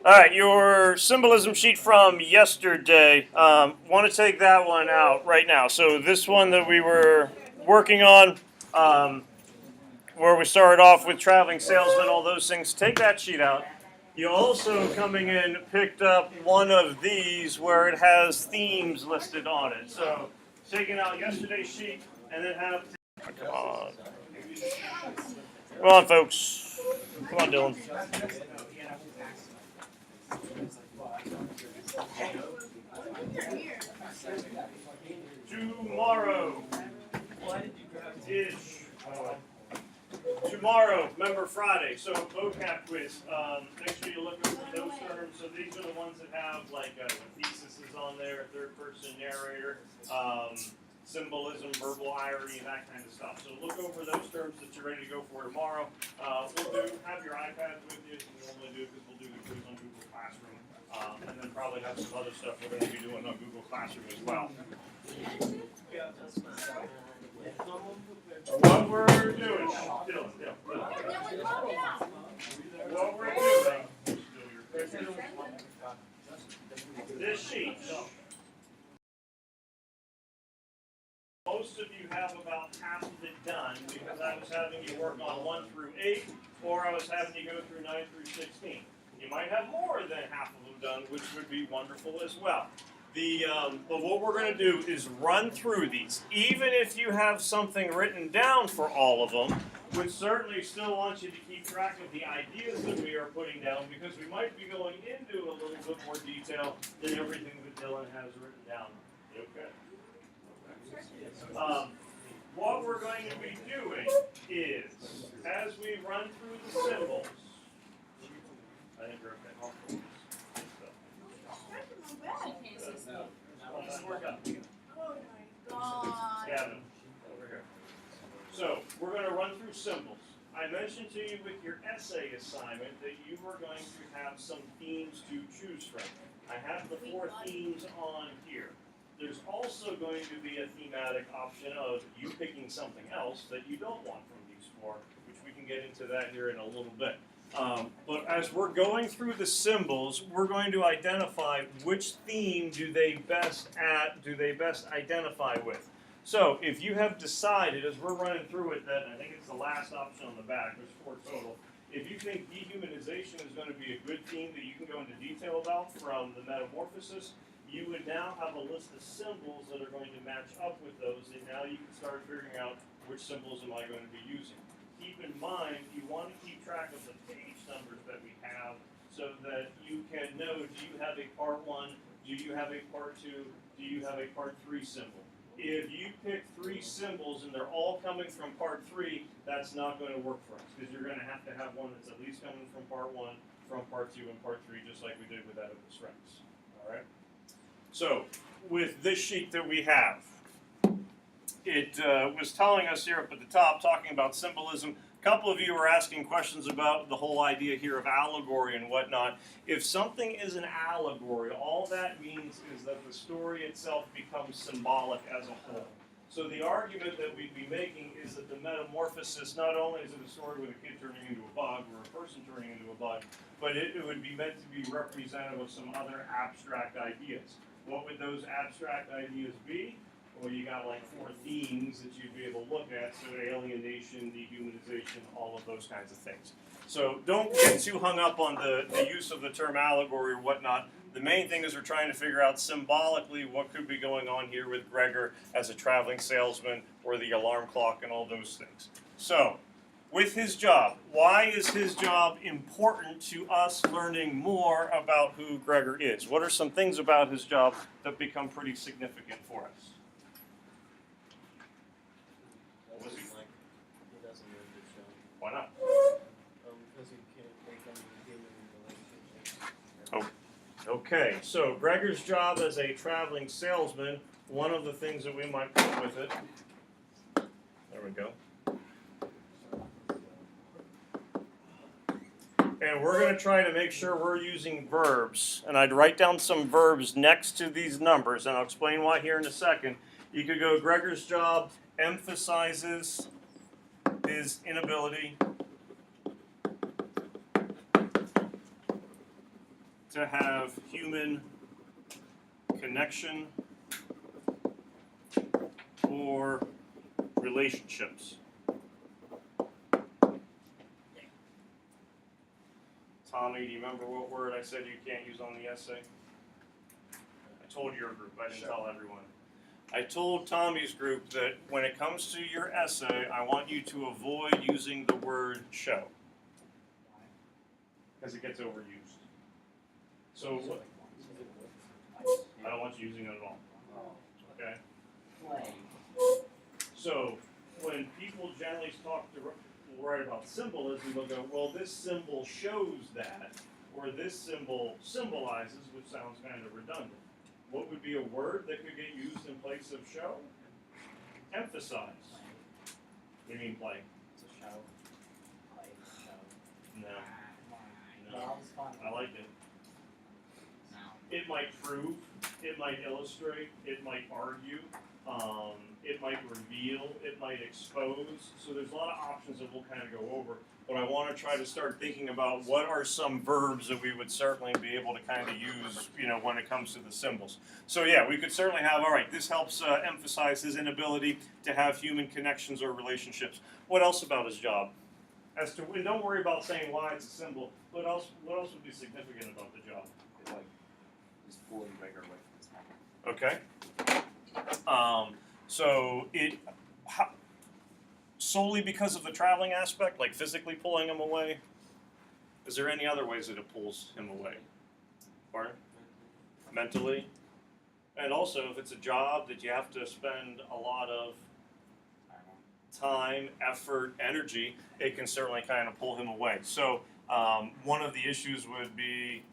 All right, your symbolism sheet from yesterday. Want to take that one out right now. So this one that we were working on, where we started off with traveling salesman, all those things. Take that sheet out. You also, coming in, picked up one of these where it has themes listed on it. So taking out yesterday's sheet and then have. Come on. Come on, folks. Come on, Dylan. Tomorrow is tomorrow. Remember Friday. So vocab quiz. Make sure you look over those terms. So these are the ones that have like thesis is on there, third-person narrator, symbolism, verbal irony, that kind of stuff. So look over those terms that you're ready to go for tomorrow. We'll have your iPads with you. We normally do because we'll do the quiz on Google Classroom, and then probably have some other stuff we're going to be doing on Google Classroom as well. What we're doing, what we're doing, this sheet, most of you have about half of it done because I was having you work on 1 through 8, or I was having you go through 9 through 16. You might have more than half of them done, which would be wonderful as well. But what we're going to do is run through these. Even if you have something written down for all of them, we certainly still want you to keep track of the ideas that we are putting down because we might be going into a little bit more detail than everything that Dylan has written down. Okay. What we're going to be doing is, as we run through the symbols, I think you're okay. Gavin, over here. So, we're going to run through symbols. I mentioned to you with your essay assignment that you were going to have some themes to choose from. I have the 4 themes on here. There's also going to be a thematic option of you picking something else that you don't want from these 4, which we can get into that here in a little bit. But as we're going through the symbols, we're going to identify which theme do they best identify with. So if you have decided, as we're running through it, that I think it's the last option on the back, there's 4 total. If you think dehumanization is going to be a good theme that you can go into detail about from the Metamorphosis, you would now have a list of symbols that are going to match up with those, and now you can start figuring out which symbols am I going to be using. Keep in mind, you want to keep track of the page numbers that we have so that you can know, do you have a part 1, do you have a part 2, do you have a part 3 symbol? If you pick 3 symbols and they're all coming from part 3, that's not going to work for us because you're going to have one that's at least coming from part 1, from part 2, and part 3, just like we did with that of the strengths. All right? So, with this sheet that we have, it was telling us here up at the top, talking about symbolism. A couple of you were asking questions about the whole idea here of allegory and whatnot. If something is an allegory, all that means is that the story itself becomes symbolic as a whole. So the argument that we'd be making is that the metamorphosis, not only is it a story with a kid turning into a bug or a person turning into a bug, but it would be meant to be representative of some other abstract ideas. What would those abstract ideas be? Well, you got like 4 themes that you'd be able to look at, so alienation, dehumanization, all of those kinds of things. So don't get too hung up on the use of the term allegory or whatnot. The main thing is we're trying to figure out symbolically what could be going on here with Gregor as a traveling salesman or the alarm clock and all those things. So, with his job, why is his job important to us learning more about who Gregor is? What are some things about his job that become pretty significant for us? He doesn't know the show. Why not? Because he can't make any human relationships. Oh, okay, so Gregor's job as a traveling salesman, one of the things that we might put with it, there we go. And we're going to try to make sure we're using verbs. And I'd write down some verbs next to these numbers, and I'll explain why here in a second. You could go, Gregor's job emphasizes his inability to have human connection or relationships. Tommy, do you remember what word I said you can't use on the essay? I told your group, I didn't tell everyone. I told Tommy's group that when it comes to your essay, I want you to avoid using the word show. Because it gets overused. So what? I don't want you using it at all. Okay? So when people generally write about symbolism, they'll go, well, this symbol shows that, or this symbol symbolizes, which sounds kind of redundant. What would be a word that could get used in place of show? Emphasize. You mean play? It's a show. Play, show. No. No. I like it. It might prove, it might illustrate, it might argue, it might reveal, it might expose. So there's a lot of options that we'll kind of go over. But I want to try to start thinking about what are some verbs that we would certainly be able to kind of use, when it comes to the symbols. So yeah, we could certainly have, all right, this helps emphasize his inability to have human connections or relationships. What else about his job? And don't worry about saying why it's a symbol. What else would be significant about the job? Is pulling Gregor away from his mom. Okay. So solely because of the traveling aspect, like physically pulling him away? Is there any other ways that it pulls him away? Pardon? Mentally? And also, if it's a job that you have to spend a lot of time, effort, energy, it can certainly kind of pull him away. So one of the issues would be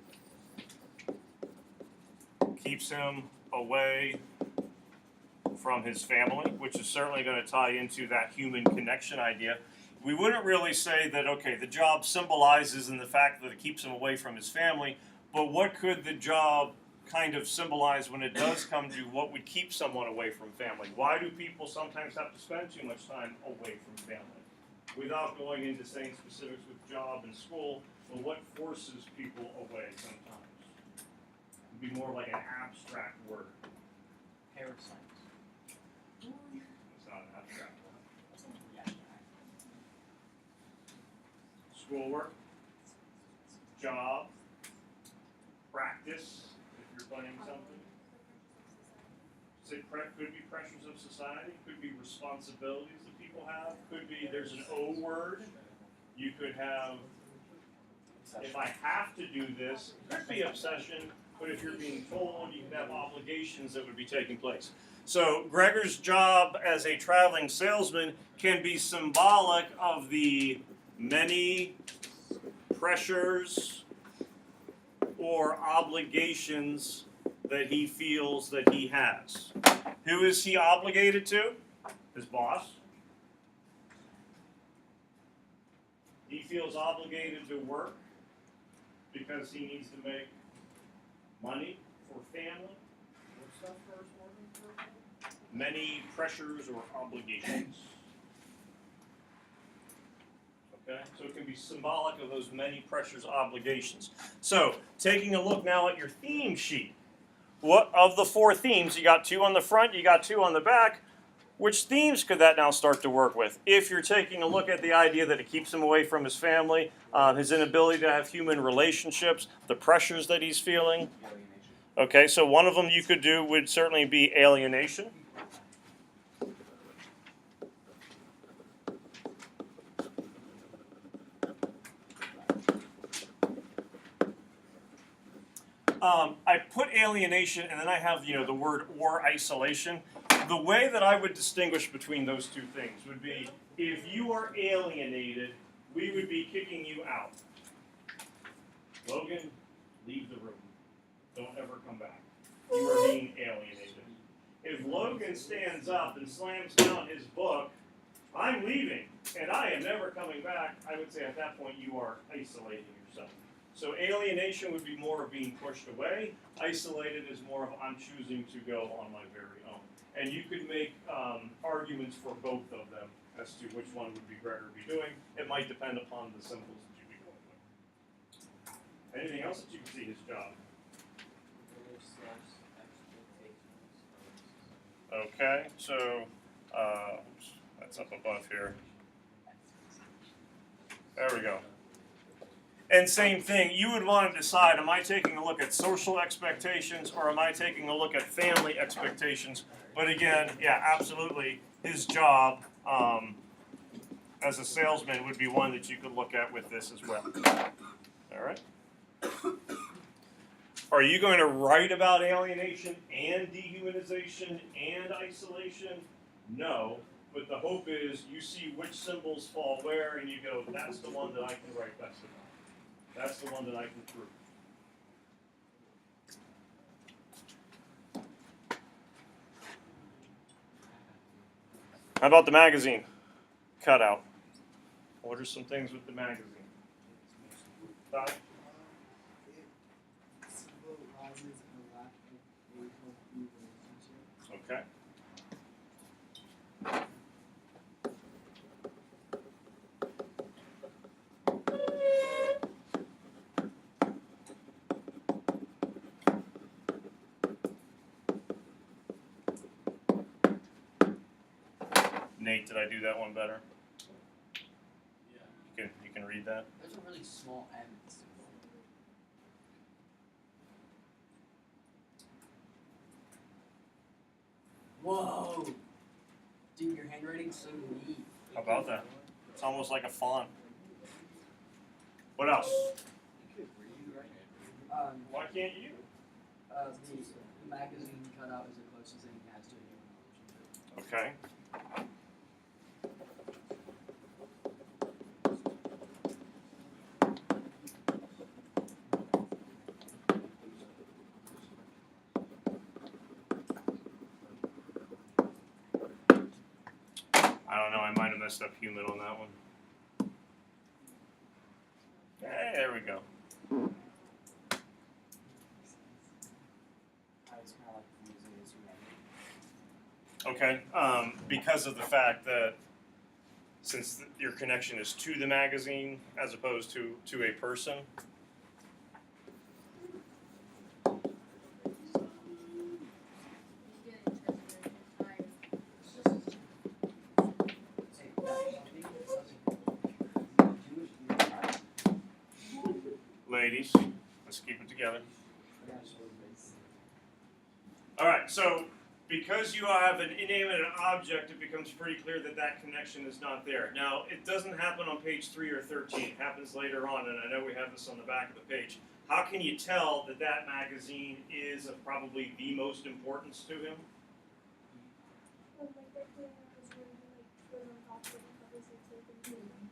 keeps him away from his family, which is certainly going to tie into that human connection idea. We wouldn't really say that, okay, the job symbolizes in the fact that it keeps him away from his family, but what could the job kind of symbolize when it does come to what would keep someone away from family? Why do people sometimes have to spend too much time away from family? Without going into saying specifics with job and school, but what forces people away sometimes? It would be more like an abstract word. Parasites. It's not an abstract word. Schoolwork, job, practice, if you're playing something. Could be pressures of society, could be responsibilities that people have, could be there's an O word. You could have, if I have to do this, could be obsession, but if you're being told, you can have obligations that would be taking place. So Gregor's job as a traveling salesman can be symbolic of the many pressures or obligations that he feels that he has. Who is he obligated to? His boss. He feels obligated to work because he needs to make money for family. What's that first word? Many pressures or obligations. Okay, so it can be symbolic of those many pressures, obligations. So, taking a look now at your theme sheet. What of the four themes? You got two on the front, you got two on the back. Which themes could that now start to work with? If you're taking a look at the idea that it keeps him away from his family, his inability to have human relationships, the pressures that he's feeling. Okay, so one of them you could do would certainly be alienation. I put alienation, and then I have the word or isolation. The way that I would distinguish between those two things would be, if you are alienated, we would be kicking you out. Logan, leave the room. Don't ever come back. You are being alienated. If Logan stands up and slams down his book, I'm leaving, and I am never coming back, I would say at that point you are isolating yourself. So alienation would be more of being pushed away. Isolated is more of I'm choosing to go on my very own. And you could make arguments for both of them as to which one would be Gregor be doing. It might depend upon the symbols that you'd be going Anything else that you can see his job? Okay, so oops, that's up above here. There we go. And same thing, you would want to decide, am I taking a look at social expectations or am I taking a look at family expectations? But again, yeah, absolutely, his job as a salesman would be one that you could look at with this as well. All right? Are you going to write about alienation and dehumanization and isolation? No, but the hope is you see which symbols fall where and you go, that's the one that I can write best about. That's the one that I can prove. How about the magazine cutout? What are some things with the magazine? Todd? Okay. Nate, did I do that one better? Yeah. You can read that? There's a really small M symbol. Whoa! Dude, your handwriting's so neat. How about that? It's almost like a font. What else? Why can't you? The magazine cutout is the closest thing he has to a human relationship. Okay. I don't know, I might have messed up human on that one. Hey, there we go. Okay, because of the fact that since your connection is to the magazine as opposed to a person. Ladies, let's keep it together. All right, so because you have an inanimate object, it becomes pretty clear that that connection is not there. Now, it doesn't happen on page 3 or 13. It happens later on, and I know we have this on the back of the page. How can you tell that that magazine is of probably the most importance to him?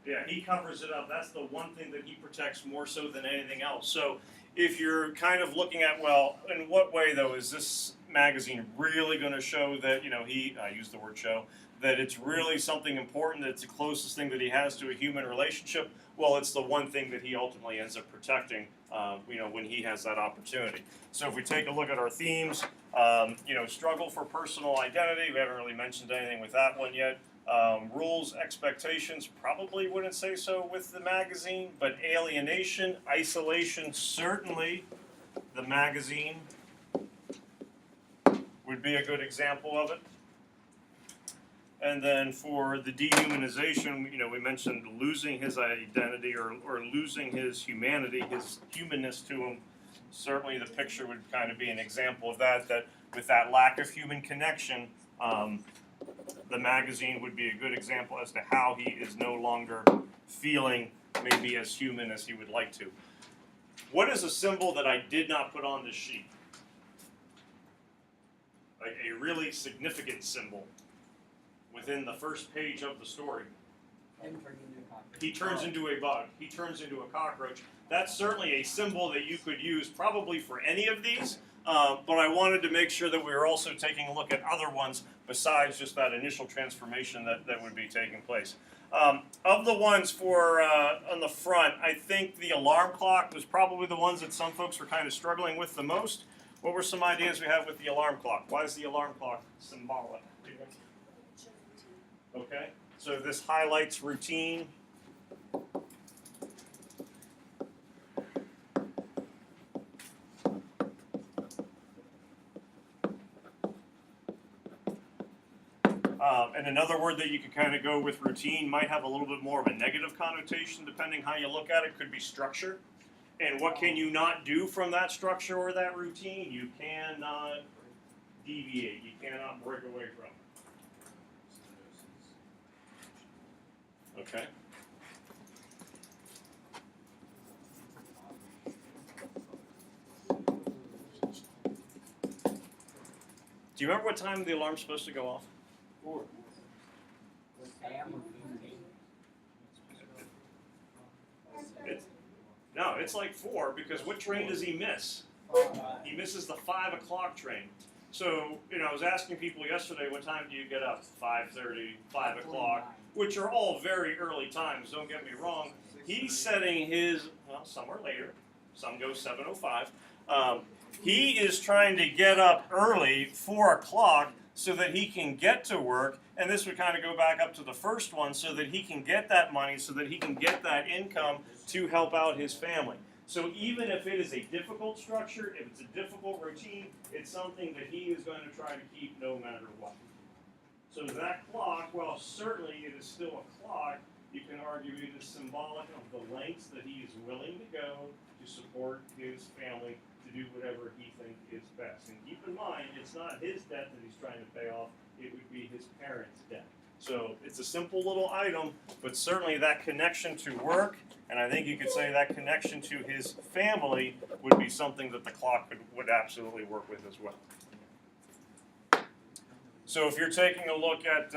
Yeah, he covers it up. That's the one thing that he protects more so than anything else. So if you're kind of looking at, well, in what way, though, is this magazine really going to show that, I use the word show, that it's really something important, that it's the closest thing that he has to a human relationship? Well, it's the one thing that he ultimately ends up protecting, when he has that opportunity. So if we take a look at our themes, struggle for personal identity. We haven't really mentioned anything with that one yet. Rules, expectations, probably wouldn't say so with the magazine, but alienation, isolation, certainly the magazine would be a good example of it. And then for the dehumanization, we mentioned losing his identity or losing his humanity, his humanness to him. Certainly the picture would kind of be an example of that with that lack of human connection, the magazine would be a good example as to how he is no longer feeling maybe as human as he would like to. What is a symbol that I did not put on this sheet? Like a really significant symbol within the first page of the story. He turns into a bug. He turns into a cockroach. That's certainly a symbol that you could use probably for any of these, but I wanted to make sure that we were also taking a look at other ones besides just that initial transformation that would be taking place. Of the ones for on the front, I think the alarm clock was probably the ones that some folks were kind of struggling with the most. What were some ideas we had with the alarm clock? Why is the alarm clock symbolic? Okay, so this highlights routine. And another word that you could kind of go with routine might have a little bit more of a negative connotation depending how you look at it. Could be structure. And what can you not do from that structure or that routine? You cannot deviate. You cannot break away from it. Okay. Do you remember what time the alarm's supposed to go off? 4. No, it's like 4 because what train does he miss? He misses the 5 o'clock train. So, I was asking people yesterday, what time do you get up? 5:30, 5 o'clock, which are all very early times, don't get me wrong. He's setting his, well, some are later. Some go 7:05. He is trying to get up early, 4 o'clock, so that he can get to work. And this would kind of go back up to the first one, so that he can get that money, so that he can get that income to help out his family. So even if it is a difficult structure, if it's a difficult routine, it's something that he is going to try to keep no matter what. So that clock, while certainly it is still a clock, you can argue it is symbolic of the lengths that he is willing to go to support his family to do whatever he thinks is best. And keep in mind, it's not his debt that he's trying to pay off, it would be his parents' debt. So it's a simple little item, but certainly that connection to work, and I think you could say that connection to his family would be something that the clock would absolutely work with as well. So if you're taking a look at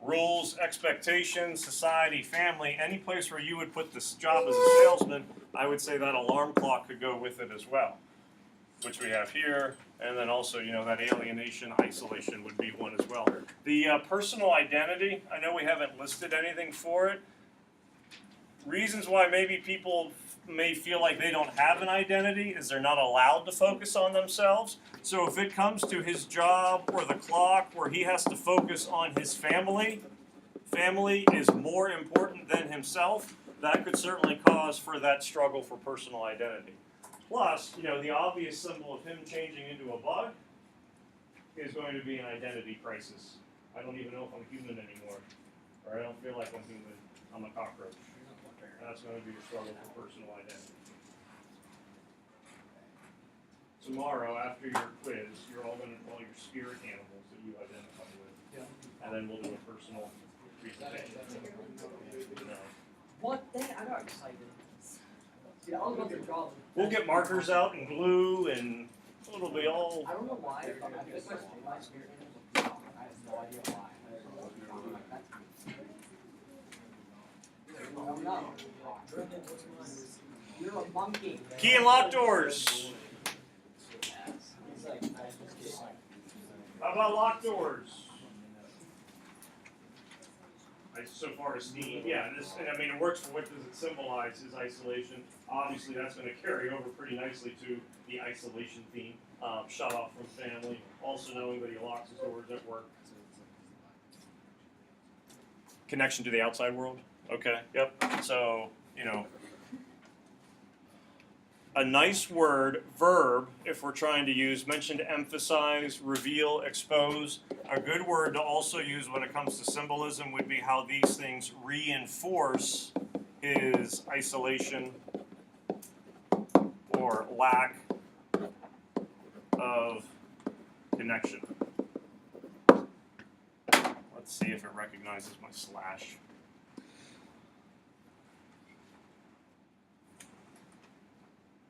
rules, expectations, society, family, any place where you would put this job as a salesman, I would say that alarm clock could go with it as well, which we have here. And then also, that alienation, isolation would be one as well. The personal identity, I know we haven't listed anything for it. Reasons why maybe people may feel like they don't have an identity is they're not allowed to focus on themselves. So if it comes to his job or the clock where he has to focus on his family is more important than himself, that could certainly cause for that struggle for personal identity. Plus, the obvious symbol of him changing into a bug is going to be an identity crisis. I don't even know if I'm human anymore, or I don't feel like I'm human. I'm a cockroach. That's going to be a struggle for personal identity. Tomorrow, after your quiz, you're all going to call your spirit animals that you identify with, and then we'll do a personal presentation. What? I got excited. Yeah, I was about to draw. We'll get markers out and glue, and it'll be all. I don't know why. I think my spirit animals look brown. I have no idea why. I don't know. You're a monkey. Key and lock doors. How about lock doors? So far as steam, yeah, it works for what does it symbolize is isolation. Obviously, that's going to carry over pretty nicely to the isolation theme. Shut off from family, also knowing that he locks his doors at work. Connection to the outside world. Okay, yep. So, a nice word, verb, if we're trying to use, mention to emphasize, reveal, expose. A good word to also use when it comes to symbolism would be how these things reinforce his isolation or lack of connection. Let's see if it recognizes my slash.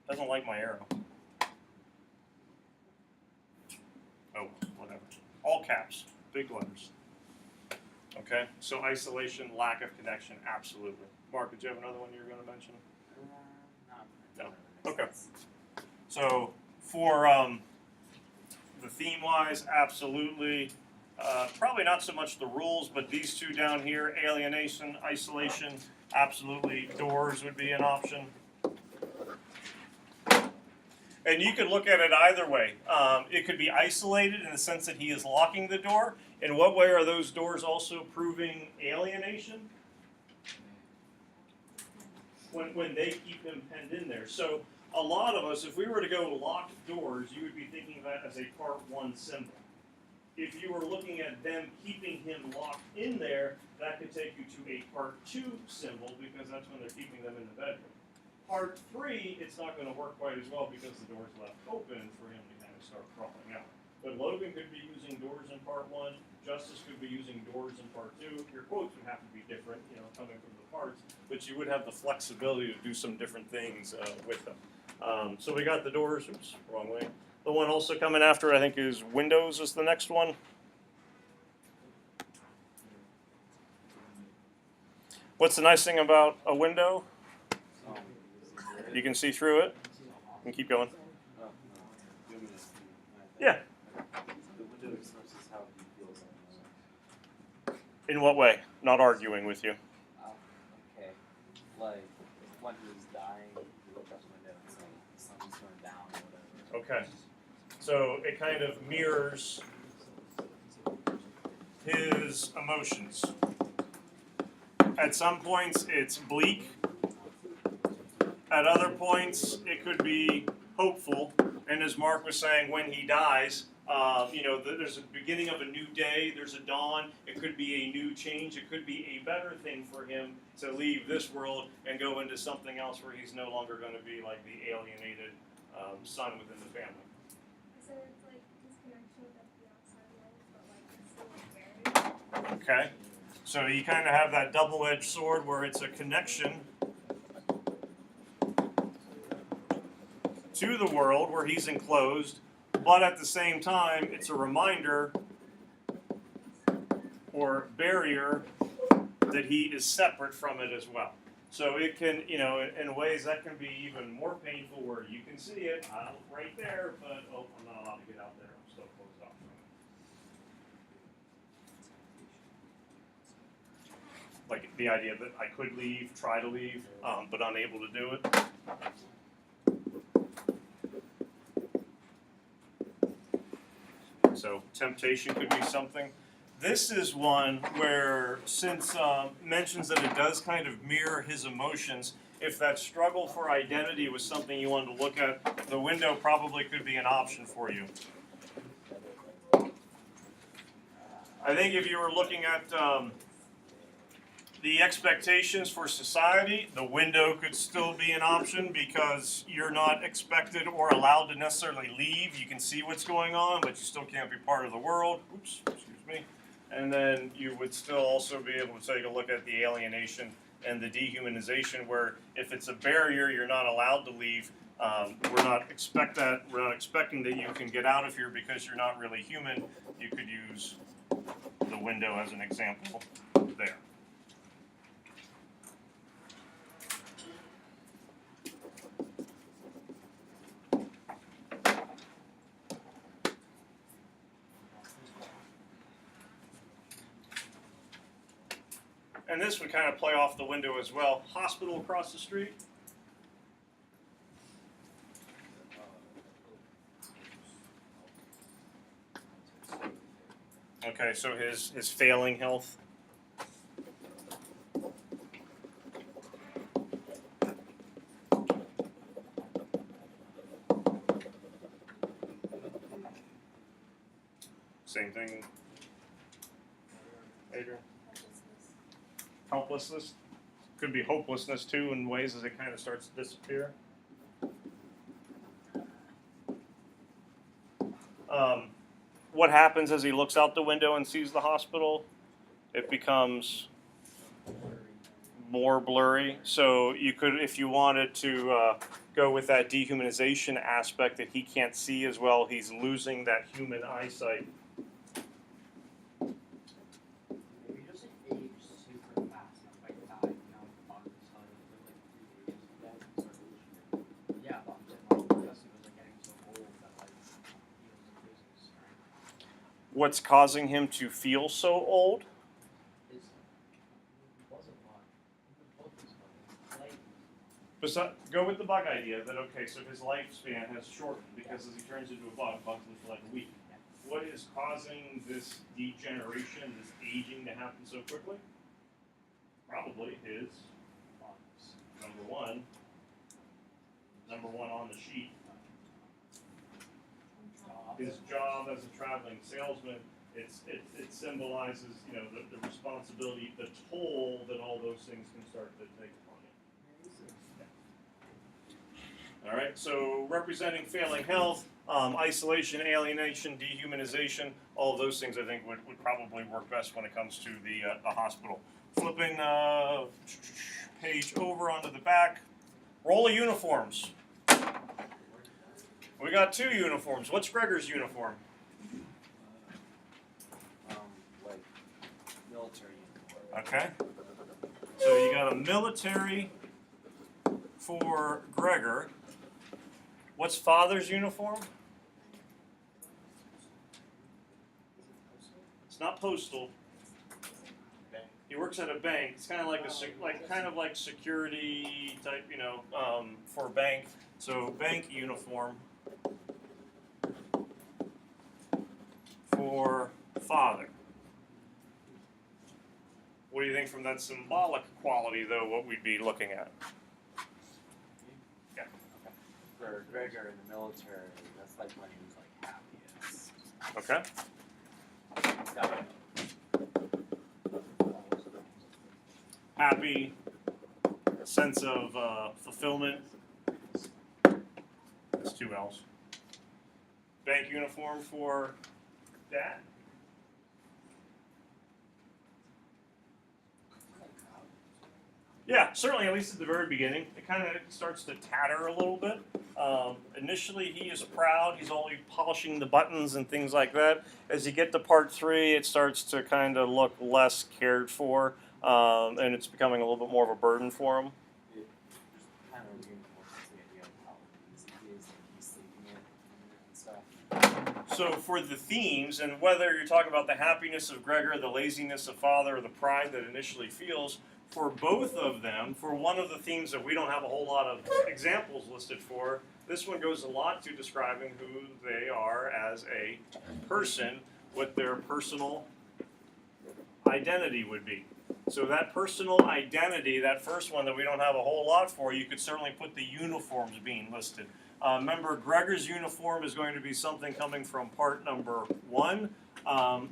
Doesn't like my arrow. Oh, whatever. All caps, big letters. Okay, so isolation, lack of connection, absolutely. Mark, did you have another one you were going to mention? No. Okay. So for the theme-wise, absolutely. Probably not so much the rules, but these two down here, alienation, isolation, absolutely. Doors would be an option. And you could look at it either way. It could be isolated in the sense that he is locking the door. In what way are those doors also proving alienation? When they keep him penned in there. So a lot of us, if we were to go locked doors, you would be thinking of that as a part 1 symbol. if you were looking at them keeping him locked in there, that could take you to a part 2 symbol, because that's when they're keeping them in the bedroom. Part 3, it's not going to work quite as well because the door's left open for him to kind of start crawling out. But Logan could be using doors in part 1, Justice could be using doors in part 2. Your quotes would have to be different, coming from the parts, but you would have the flexibility to do some different things with them. So we got the doors, oops, wrong way. The one also coming after, I think, is windows is the next one. What's the nice thing about a window? You can see through it. You can keep going. Yeah. In what way? Not arguing with you. Okay. Like, when he was dying, you look out the window and it's like the sun's going down or whatever. Okay. So it kind of mirrors his emotions. At some points, it's bleak. At other points, it could be hopeful. And as Mark was saying, when he dies, there's a beginning of a new day. There's a dawn. It could be a new change. It could be a better thing for him to leave this world and go into something else where he's no longer going to be like the alienated son within the family. So it's like disconnection with the outside world, but like it's still buried. Okay. So you kind of have that double-edged sword where it's a connection to the world where he's enclosed, but at the same time, it's a reminder or barrier that he is separate from it as well. So it can, in ways that can be even more painful where you can see it right there, but I'm not allowed to get out there. I'm still closed off from it. Like the idea that I could leave, try to leave, but unable to do it. So temptation could be something. This is one where, since mentions that it does kind of mirror his emotions, if that struggle for identity was something you wanted to look at, the window probably could be an option for you. I think if you were looking at the expectations for society, the window could still be an option because you're not expected or allowed to necessarily leave. You can see what's going on, but you still can't be part of the world. Oops, excuse me. And then you would still also be able to take a look at the alienation and the dehumanization, where if it's a barrier, you're not allowed to leave. We're not expecting that you can get out of here because you're not really human. You could use the window as an example there. And this would kind of play off the window as well. Hospital across the street. Okay, so his failing health. Same thing, Adrian. Helplessness. Could be hopelessness too in ways as it kind of starts to disappear. What happens as he looks out the window and sees the hospital? It becomes more blurry. So you could, if you wanted to go with that dehumanization aspect that he can't see as well, he's losing that human eyesight. What's causing him to feel so old? Go with the bug idea that, okay, so his lifespan has shortened because as he turns into a bug, bugs live for like a week. What is causing this degeneration, this aging to happen so quickly? Probably his number one on the sheet. His job as a traveling salesman It symbolizes, you know, the responsibility, the toll that all those things can start to take upon you. All right, so representing failing health, isolation, alienation, dehumanization, all of those things I think would probably work best when it comes to the hospital. Flipping page over onto the back, roll of uniforms. We got 2 uniforms. What's Gregor's uniform? Like military uniform. Okay. So you got a military for Gregor. What's Father's uniform? It's not postal. He works at a bank. It's kind of like like security type, you know, for a bank. So bank uniform for Father. What do you think from that symbolic quality, though, what we'd be looking at? Yeah. For Gregor in the military, that's like when he was like happiest. Okay. He's got Happy, a sense of fulfillment. That's 2 L's. Bank uniform for Dad. Yeah, certainly, at least at the very beginning. It kind of starts to tatter a little bit. Initially, he is proud. He's only polishing the buttons and things like that. As you get to part 3, it starts to kind of look less cared for, and it's becoming a little bit more of a burden for him. it kind of reinforces the idea of how easy it is, like he's sleeping it and stuff. So for the themes, and whether you're talking about the happiness of Gregor, the laziness of Father, or the pride that initially feels, for both of them, for one of the themes that we don't have a whole lot of examples listed for, this one goes a lot to describing who they are as a person, what their personal identity would be. So that personal identity, that first one that we don't have a whole lot for, you could certainly put the uniforms being listed. Remember, Gregor's uniform is going to be something coming from part number 1.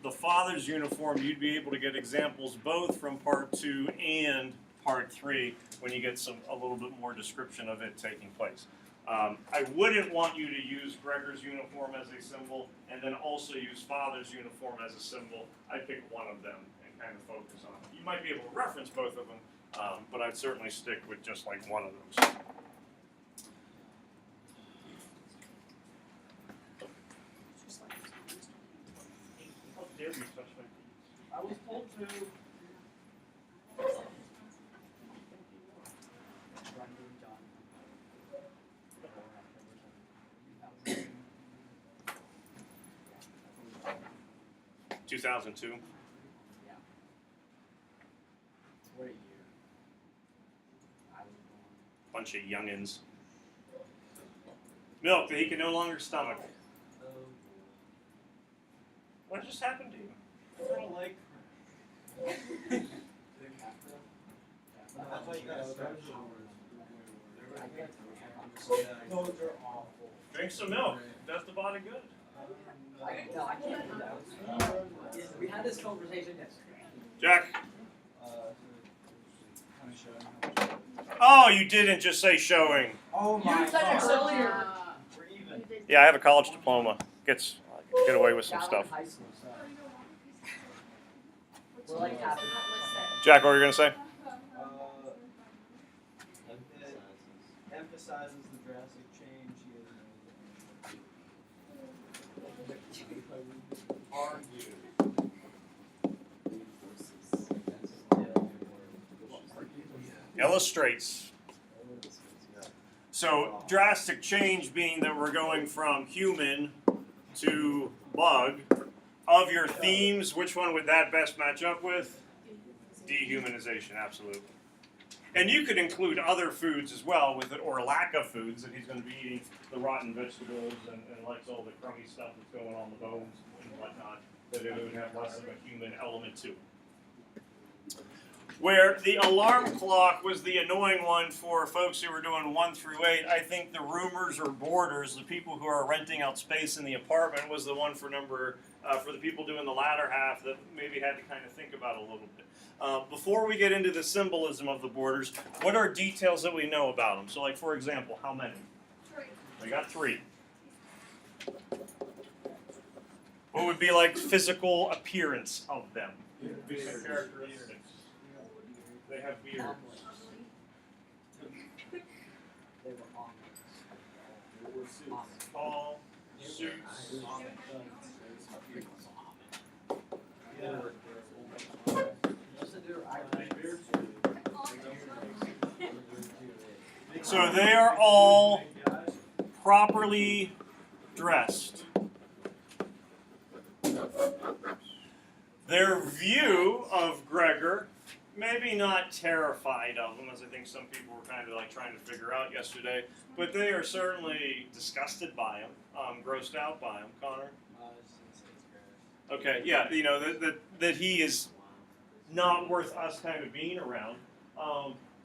The Father's uniform, you'd be able to get examples both from part 2 and part 3 when you get a little bit more description of it taking place. I wouldn't want you to use Gregor's uniform as a symbol and then also use Father's uniform as a symbol. I'd pick one of them and kind of focus on it. You might be able to reference both of them, but I'd certainly stick with just like one of those. How dare you touch my keys? I was told to. Brandon John. 2002. Yeah. What a year. I was born. Bunch of youngins. Milk that he can no longer stomach. Oh. What just happened to you? I don't like her. I thought you guys started those are awful. Drink some milk. Does the body good. No, I can't do that. We had this conversation yesterday. Jack. Oh, you didn't just say showing. Oh my god. Earlier. We're even. Yeah, I have a college diploma. Get away with some stuff. High school, so. We're like half an hour. Jack, what were you gonna say? It emphasizes the drastic change Illustrates. So drastic change being that we're going from human to bug. Of your themes, which one would that best match up with? Dehumanization, absolutely. And you could include other foods as well with it, or lack of foods, that he's going to be eating the rotten vegetables and likes all the crummy stuff that's going on the bones and whatnot, that it would have less of a human element to it. Where the alarm clock was the annoying one for folks who were doing 1 through 8, I think the roomers or boarders, the people who are renting out space in the apartment, was the one for for the people doing the latter half that maybe had to kind of think about a little bit. Before we get into the symbolism of the borders, what are details that we know about them? So, like for example, how many? 3. We got 3. What would be like physical appearance of them? Basic characteristics. They have beards. They were omelets. Tall, suits. So they are all properly dressed. Their view of Gregor, maybe not terrified of him, as I think some people were kind of like trying to figure out yesterday, but they are certainly disgusted by him, grossed out by him. Connor? Okay, yeah, you know, that he is not worth us kind of being around.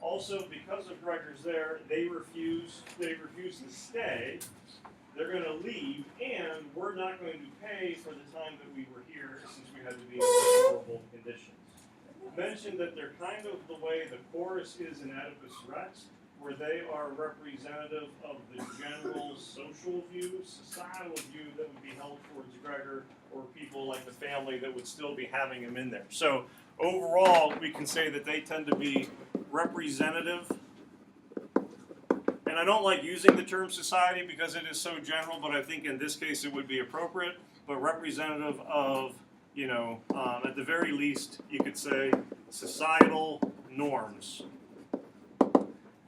Also, because of Gregor's there, they refuse to stay. They're going to leave, and we're not going to pay for the time that we were here since we had to be in horrible conditions. Mentioned that they're kind of the way the chorus is in Oedipus Rex, where they are representative of the general social view, societal view that would be held towards Gregor, or people like the family that would still be having him in there. So overall, we can say that they tend to be representative. And I don't like using the term society because it is so general, but I think in this case it would be appropriate, but representative of, you know, at the very least, you could say societal norms.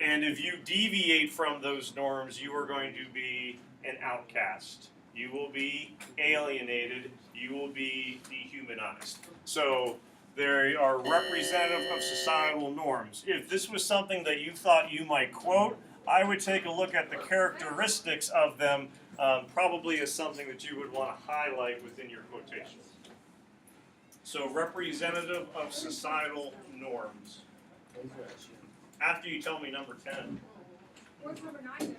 And if you deviate from those norms, you are going to be an outcast. You will be alienated. You will be dehumanized. So they are representative of societal norms. If this was something that you thought you might quote, I would take a look at the characteristics of them, probably as something that you would want to highlight within your quotations. So representative of societal norms. After you tell me number 10. What's number 9 then?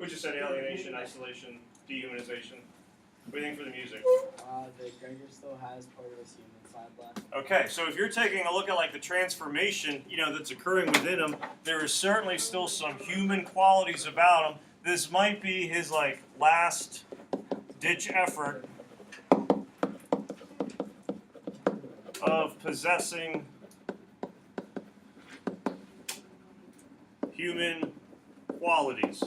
We just said alienation, isolation, dehumanization. What do you think for the music? The Gregor still has part of his human side left. Okay, so if you're taking a look at like the transformation, you know, that's occurring within him, there is certainly still some human qualities about him. This might be his like last ditch effort of possessing human qualities.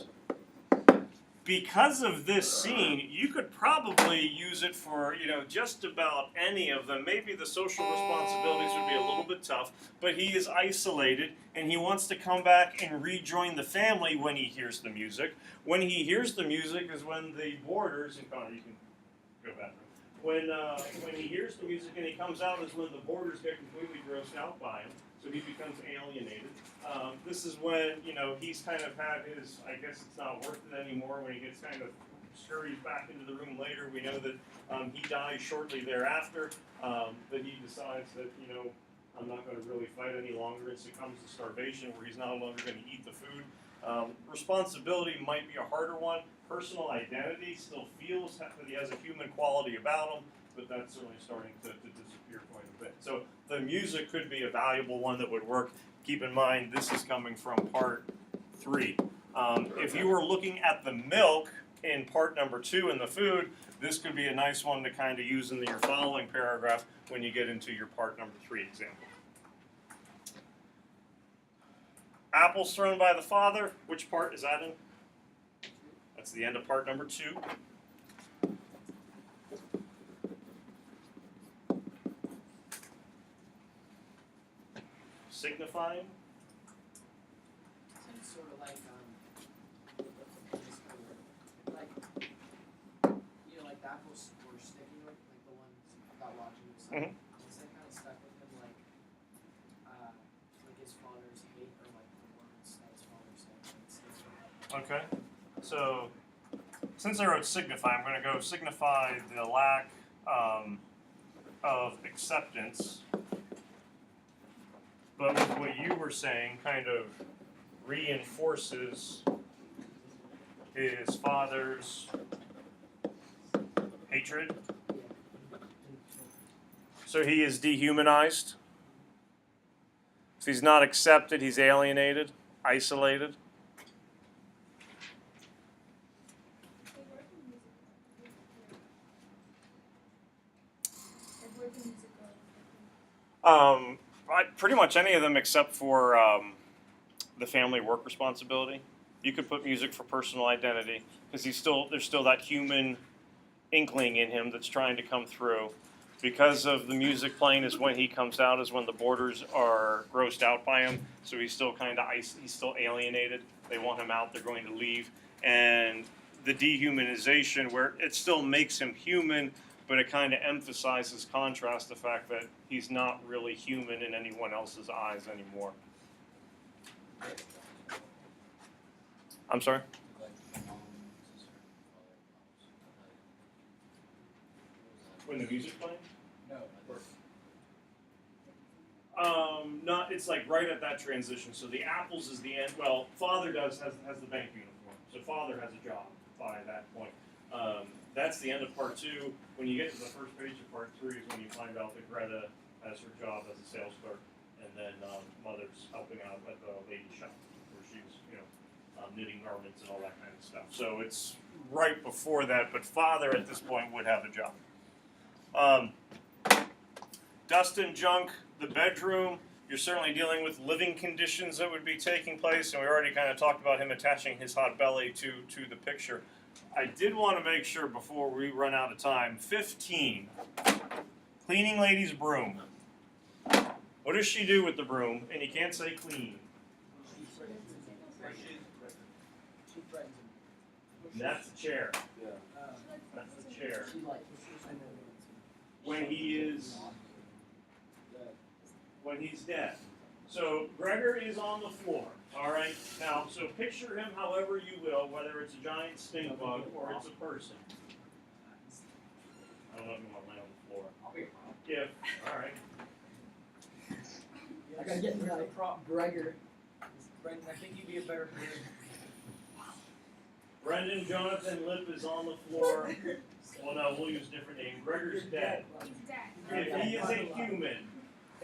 Because of this scene, you could probably use it for, you know, just about any of them. Maybe the social responsibilities would be a little bit tough, but he is isolated, and he wants to come back and rejoin the family when he hears the music. When he hears the music is when the boarders, and Connor, you can go back. When he hears the music and he comes out is when the boarders get completely grossed out by him, so he becomes alienated. This is when, you know, he's kind of had his, I guess it's not worth it anymore, when he gets kind of scurries back into the room later. We know that he dies shortly thereafter, that he decides that, you know, I'm not going to really fight any longer, and succumbs to starvation, where he's no longer going to eat the food. Responsibility might be a harder one. Personal identity still feels that he has a human quality about him, but that's certainly starting to disappear quite a bit. So the music could be a valuable one that would work. Keep in mind, this is coming from part 3. If you were looking at the milk in part number 2 in the food, this could be a nice one to kind of use in your following paragraph when you get into your part number 3 example. Apples thrown by the father, which part is that in? That's the end of part number 2. Signifying. It's sort of like, you know, like the apples were sticking with, like the ones about watching this. Mhm. It's like kind of stuck with him, like his father's hate, or like the words that his father said. It sticks with him. Okay. So, since I wrote signify, I'm going to go signify the lack of acceptance but with what you were saying kind of reinforces his father's hatred. So he is dehumanized. If he's not accepted, he's alienated, isolated. Pretty much any of them except for the family work responsibility. You could put music for personal identity because there's still that human inkling in him that's trying to come through. Because of the music playing is when he comes out, is when the boarders are grossed out by him. So he's still he's still alienated. They want him out. They're going to leave. And the dehumanization, where it still makes him human, but it kind of emphasizes contrast the fact that he's not really human in anyone else's eyes anymore. I'm sorry? When the music's playing? No. Not. It's like right at that transition. So the apples is the end. Well, father has the bank uniform. So father has a job by that point. That's the end of part 2. When you get to the first page of part 3 is when you find out that Greta has her job as a sales clerk, and then mother's helping out at the lady shop where she's knitting garments and all that kind of stuff. So it's right before that. But father at this point would have a job. Dust and junk, the bedroom, you're certainly dealing with living conditions that would be taking place, and we already kind of talked about him attaching his hot belly to the picture. I did want to make sure before we run out of time, 15, cleaning lady's broom. What does she do with the broom? And you can't say clean. She threatens him. And that's the chair. Yeah. That's the chair. She like When he's dead. So Gregor is on the floor. All right. Now, so picture him however you will, whether it's a giant stink bug or it's a person. I don't know if you want to lay on the floor. If all right. I gotta get into the prop. Gregor. Brendan, I think you'd be a better player. Brendan Jonathan Lip is on the floor. Well, no, we'll use a different name. Gregor's dead. He's dead. If he is a human,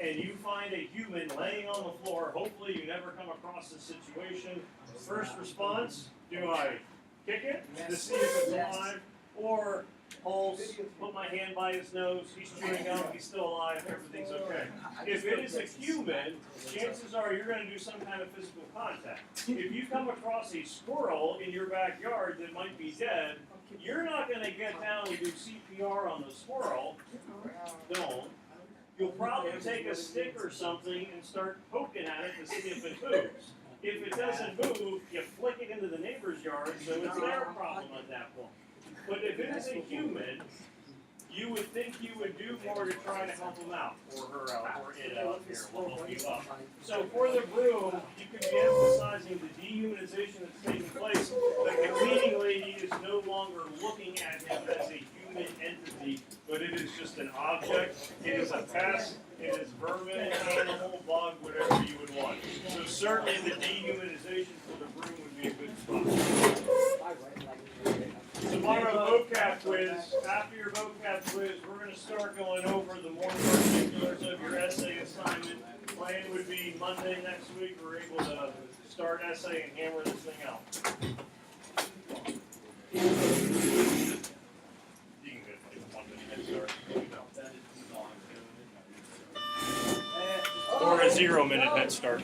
and you find a human laying on the floor, hopefully you never come across this situation. First response, do I kick it to see if it's alive? Or pulse, put my hand by his nose, he's chewing gum, he's still alive, everything's okay. If it is a human, chances are you're going to do some kind of physical contact. If you come across a squirrel in your backyard that might be dead, you're not going to get down and do CPR on the squirrel. Don't. You'll probably take a stick or something and start poking at it to see if it moves. If it doesn't move, you flick it into the neighbor's yard, so it's their problem at that point. But if it is a human, you would think you would do more to try to help them out, or her out, or it out here. We'll help you up. So for the broom, you could be emphasizing the dehumanization that's taking place. That the cleaning lady is no longer looking at him as a human entity, but it is just an object. It is a pest. It is vermin, animal, bug, whatever you would want. So certainly the dehumanization for the broom would be a good spot. Tomorrow, vocab quiz. After your vocab quiz, we're going to start going over the more particulars of your essay assignment. Plan would be Monday next week. We're able to start essay and hammer this thing out. You can get like 1 minute head start. Or a 0 minute head start.